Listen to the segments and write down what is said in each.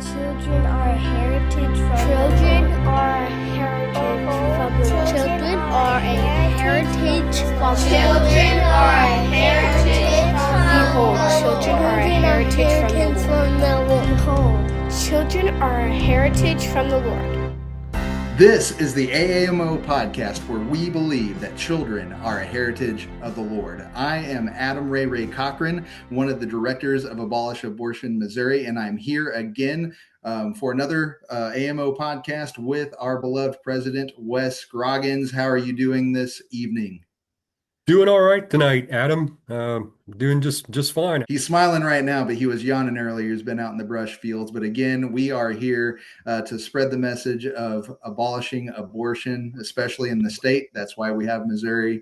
Children are a heritage from Children the Lord. are a heritage from the Lord. Children are a heritage from the Children Lord. are a heritage Behold, from children are a heritage from the Lord. Behold, Children are a heritage from the Lord. This is the AAMO podcast where we believe that children are a heritage of the Lord. I am Adam Ray Cochran, one of the directors of Abolish Abortion Missouri, and I'm here again for another AMO podcast with our beloved president, Wes Scroggins. How are you doing this evening? Doing all right tonight, Adam. Doing just fine. He's smiling right now, but he was yawning earlier. He's been out in the brush fields. But again, we are here to spread the message of abolishing abortion, especially in the state. That's why we have Missouri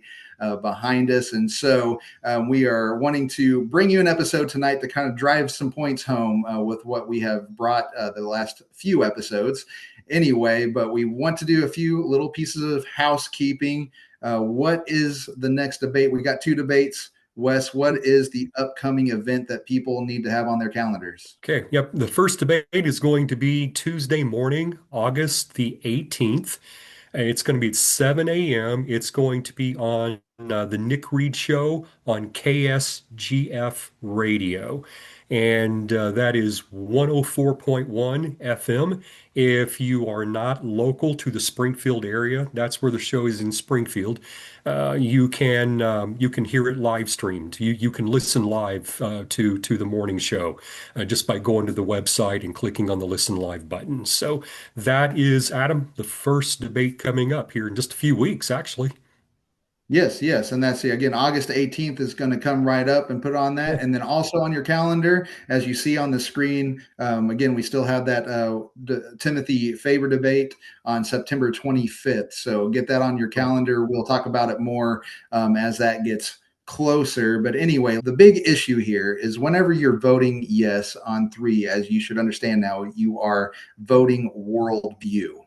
behind us. And so we are wanting to bring you an episode tonight to kind of drive some points home with what we have brought the last few episodes anyway. But we want to do a few little pieces of housekeeping. What is the next debate? We got two debates. Wes, what is the upcoming event that people need to have on their calendars? Okay, yep. The first debate is going to be Tuesday morning, August the 18th. It's going to be at 7 a.m. It's going to be on the Nick Reed Show on KSGF Radio. And that is 104.1 FM. If you are not local to the Springfield area, that's where the show is in Springfield. You can hear it live streamed. You can listen live to the morning show just by going to the website and clicking on the listen live button. So that is, Adam, the first debate coming up here in just a few weeks, actually. Yes. And that's again, August 18th is going to come right up and put on that. And then also on your calendar, as you see on the screen, again, we still have that Timothy Faber debate on September 25th. So get that on your calendar. We'll talk about it more as that gets closer. But anyway, the big issue here is whenever you're voting yes on 3, as you should understand now, you are voting worldview.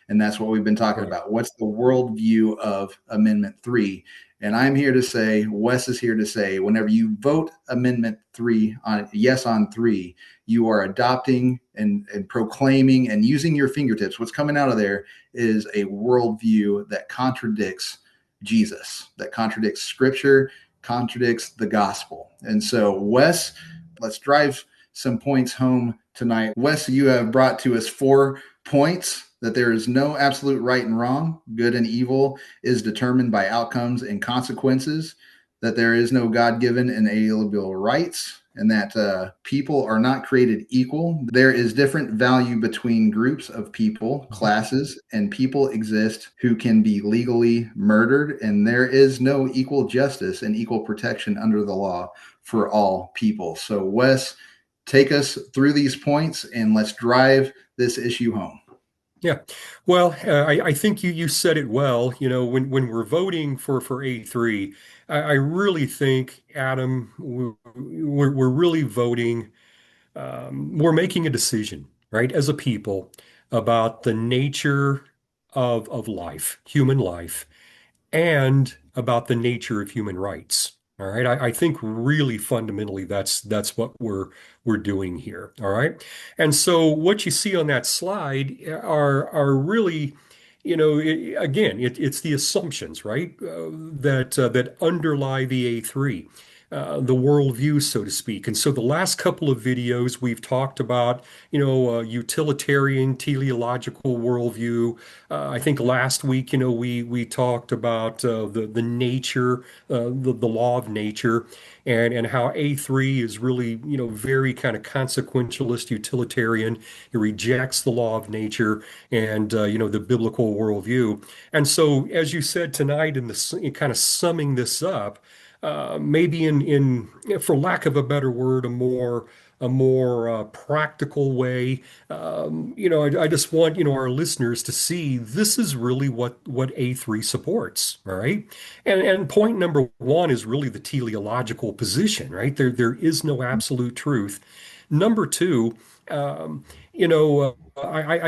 And that's what we've been talking about. What's the worldview of Amendment 3? And I'm here to say, Wes is here to say, whenever you vote Amendment 3 on yes on 3, you are adopting and proclaiming and using your fingertips. What's coming out of there is a worldview that contradicts Jesus, that contradicts Scripture, contradicts the gospel. And so, Wes, let's drive some points home tonight. Wes, you have brought to us 4 points: that there is no absolute right and wrong, good and evil is determined by outcomes and consequences, that there is no God-given and inalienable rights, and that people are not created equal. There is different value between groups of people, classes, and people exist who can be legally murdered, and there is no equal justice and equal protection under the law for all people. So, Wes, take us through these points and let's drive this issue home. Yeah, well, I think you said it well. You know, when we're voting for A3, I really think, Adam, we're really voting. We're making a decision, right, as a people about the nature of life, human life, and about the nature of human rights. All right. I think really fundamentally that's what we're doing here. All right. And so what you see on that slide are really, it's the assumptions, right, that underlie the A3. The worldview, so to speak. And so the last couple of videos we've talked about, utilitarian teleological worldview. I think last week, we talked about the nature, the law of nature, and how A3 is really, very kind of consequentialist utilitarian. It rejects the law of nature and the biblical worldview. And so, as you said tonight, in kind of summing this up, maybe in for lack of a better word, a more practical way. I just want our listeners to see this is really what A3 supports. All right, and point number 1 is really the teleological position. Right, there is no absolute truth. Number 2. I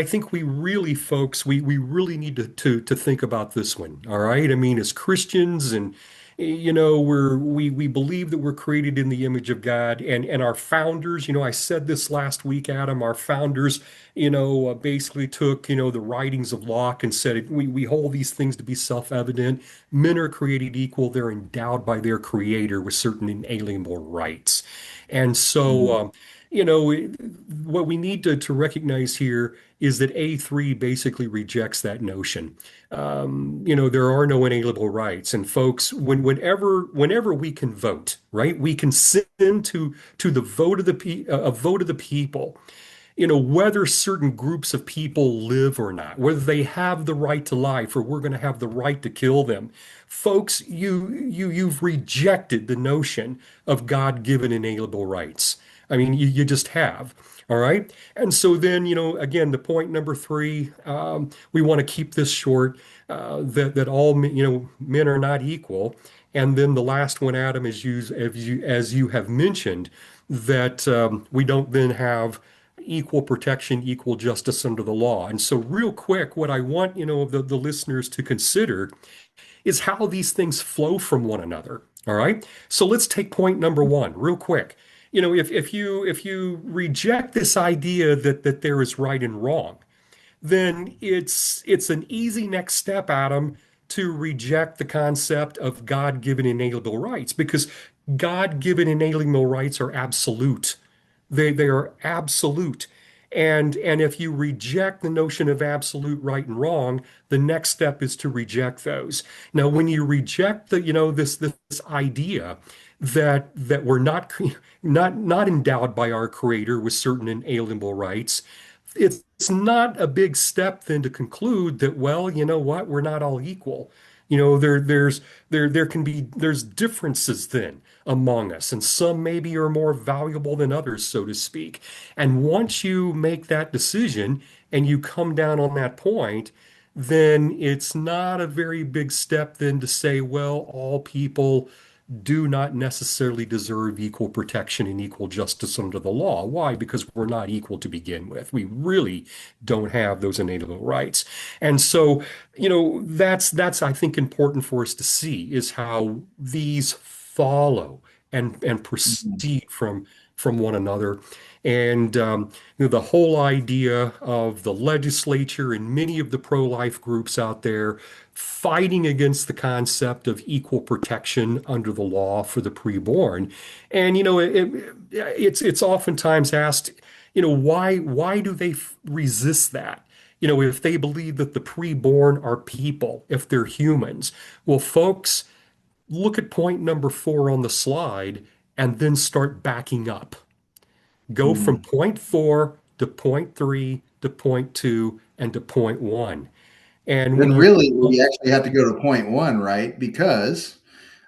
think we really, folks, we really need to think about this one. All right. I mean, as Christians and We believe that we're created in the image of God, and our founders, I said this last week, Adam, our founders, basically took, the writings of Locke and said we hold these things to be self-evident. Men are created equal. They're endowed by their creator with certain inalienable rights. And so, Mhm. what we need to recognize here is that A3 basically rejects that notion. There are no inalienable rights. And folks, whenever we can vote, right, we can send to the vote of a vote of the people, whether certain groups of people live or not, whether they have the right to life or we're going to have the right to kill them. Folks, you've rejected the notion of God-given inalienable rights. I mean, you just have. All right. And so then, again, the point number three, we want to keep this short, that all men are not equal. And then the last one, Adam, is as you have mentioned, that we don't then have equal protection, equal justice under the law. And so, real quick, what I want the listeners to consider is how these things flow from one another. All right. So let's take point number one, real quick. If you reject this idea that there is right and wrong, then it's an easy next step, Adam, to reject the concept of God-given inalienable rights because God-given inalienable rights are absolute. They are absolute. And if you reject the notion of absolute right and wrong, the next step is to reject those. Now, when you reject this idea that we're not endowed by our creator with certain inalienable rights, it's not a big step then to conclude that, well, you know what, we're not all equal. There's differences then among us, and some maybe are more valuable than others, so to speak. And once you make that decision and you come down on that point, then it's not a very big step then to say, well, all people do not necessarily deserve equal protection and equal justice under the law. Why? Because we're not equal to begin with. We really don't have those inalienable rights. And so, that's I think important for us to see is how these follow and Mhm. proceed from one another. And the whole idea of the legislature and many of the pro-life groups out there fighting against the concept of equal protection under the law for the preborn. And it's oftentimes asked, why do they resist that? If they believe that the preborn are people, if they're humans. Well, folks, look at point number four on the slide and then start backing up. Go from Mhm. point four to point three to point two and to point one. And when Then you really, we actually have to go to point one, right? Because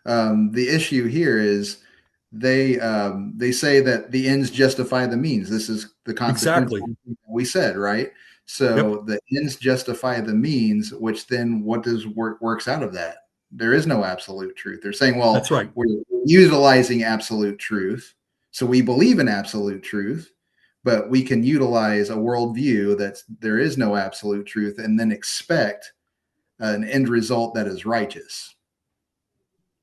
the issue here is they say that the ends justify the means. This is the consequential exactly. thing that we said, right? Yep, So the ends justify the means, which then what does works out of that? There is no absolute truth. They're saying, well, that's right. we're utilizing absolute truth, so we believe in absolute truth, but we can utilize a worldview that's there is no absolute truth, and then expect an end result that is righteous.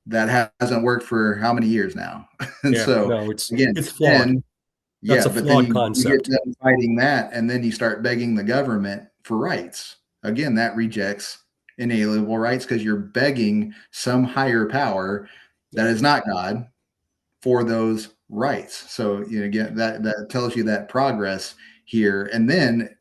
That hasn't worked for how many years now? And Yeah, so no, it's again, it's flawed. then That's yeah, a but then flawed you get concept. done fighting that, and then you start begging the government for rights. Again, that rejects inalienable rights because you're begging some higher power that Yep, is not God for those rights. So again, that tells you that progress here, and then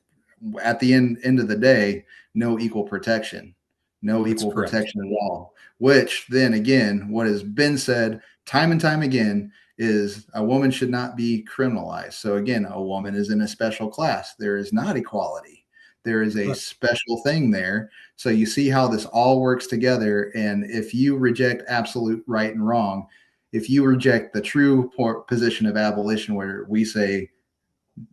at the end of the day, no equal protection, no that's equal correct. protection at all. Which then again, what has been said time and time again is a woman should not be criminalized. So again, a woman is in a special class. There is not equality. There is a Correct. special thing there. So you see how this all works together. And if you reject absolute right and wrong, if you reject the true position of abolition, where we say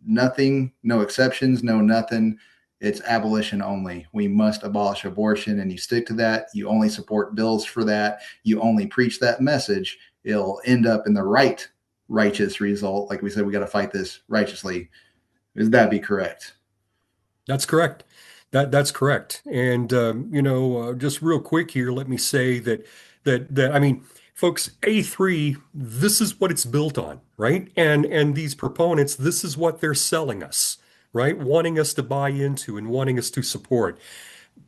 nothing, no exceptions, no nothing. It's abolition only. We must abolish abortion, and you stick to that. You only support bills for that. You only preach that message. It'll end up in the righteous result. Like we said, we got to fight this righteously. Would that be correct? That's correct. That's correct. And just real quick here, let me say that that I mean, folks, A3, this is what it's built on, right? And these proponents, this is what they're selling us, right? Wanting us to buy into and wanting us to support.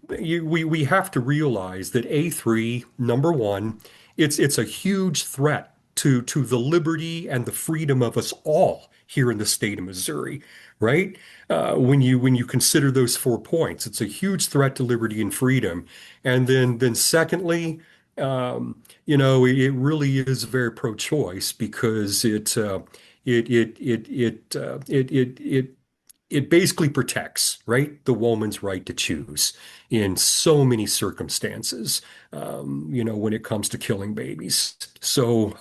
We have to realize that A3, number one, it's a huge threat to the liberty and the freedom of us all here in the state of Missouri, right? When you consider those 4 points, it's a huge threat to liberty and freedom. And then secondly, it really is very pro-choice because it basically protects, right, the woman's right to choose in so many circumstances, when it comes to killing babies. So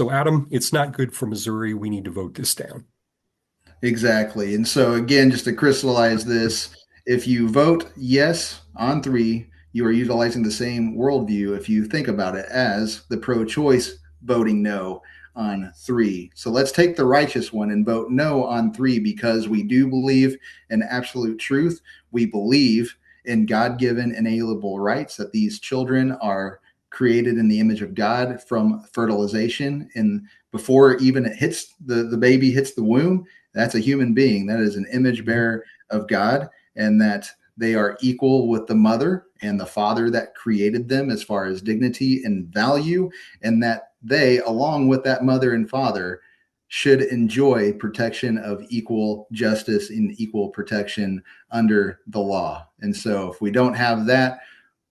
Adam, it's not good for Missouri. We need to vote this down. Exactly. And so, again, just to crystallize this, if you vote yes on 3, you are utilizing the same worldview if you think about it as the pro choice voting no on 3. So let's take the righteous one and vote no on 3 because we do believe in absolute truth. We believe in God given inalienable rights that these children are created in the image of God from fertilization. And before even it hits the baby hits the womb, that's a human being. That is an image bearer of God, and that they are equal with the mother and the father that created them as far as dignity and value, and that they, along with that mother and father, should enjoy protection of equal justice and equal protection under the law. And so if we don't have that,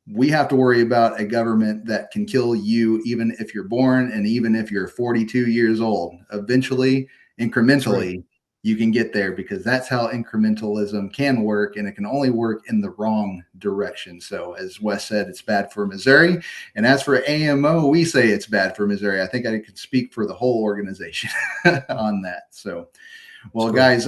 we have to worry about a government that can kill you even if you're born and even if you're 42 years old. Eventually, incrementally, you can get there because that's how incrementalism can work, and it can only work in the wrong direction. So as Wes said, it's bad for Missouri. And as for AAMO, we say it's bad for Missouri. I think I could speak for the whole organization on that. So, well, guys,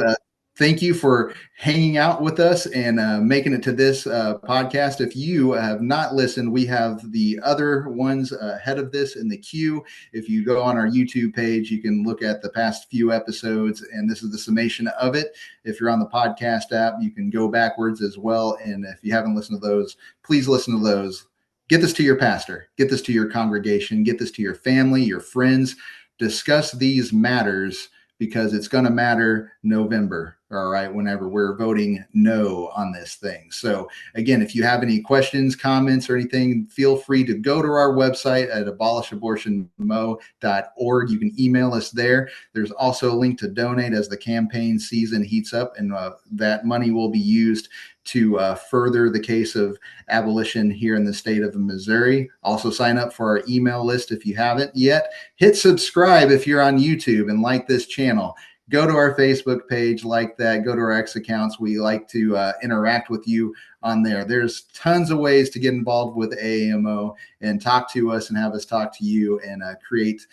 thank you for hanging out with us and making it to this podcast. If you have not listened, we have the other ones ahead of this in the queue. If you go on our YouTube page, you can look at the past few episodes, and this is the summation of it. If you're on the podcast app, you can go backwards as well. And if you haven't listened to those, please listen to those. Get this to your pastor. Get this to your congregation. Get this to your family, your friends. Discuss these matters because it's going to matter November, all right, whenever we're voting no on this thing. So again, if you have any questions, comments, or anything, feel free to go to our website at abolishabortionmo.org. You can email us there. There's also a link to donate as the campaign season heats up, and that money will be used to further the case of abolition here in the state of Missouri. Also sign up for our email list if you haven't yet. Hit subscribe if you're on YouTube and like this channel. Go to our Facebook page, like that. Go to our X accounts. We like to interact with you on there. There's tons of ways to get involved with AAMO and talk to us and have us talk to you and create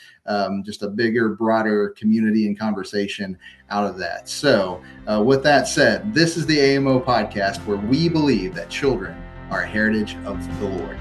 just a bigger, broader community and conversation out of that. So with that said, this is the AAMO podcast where we believe that children are a heritage of the Lord.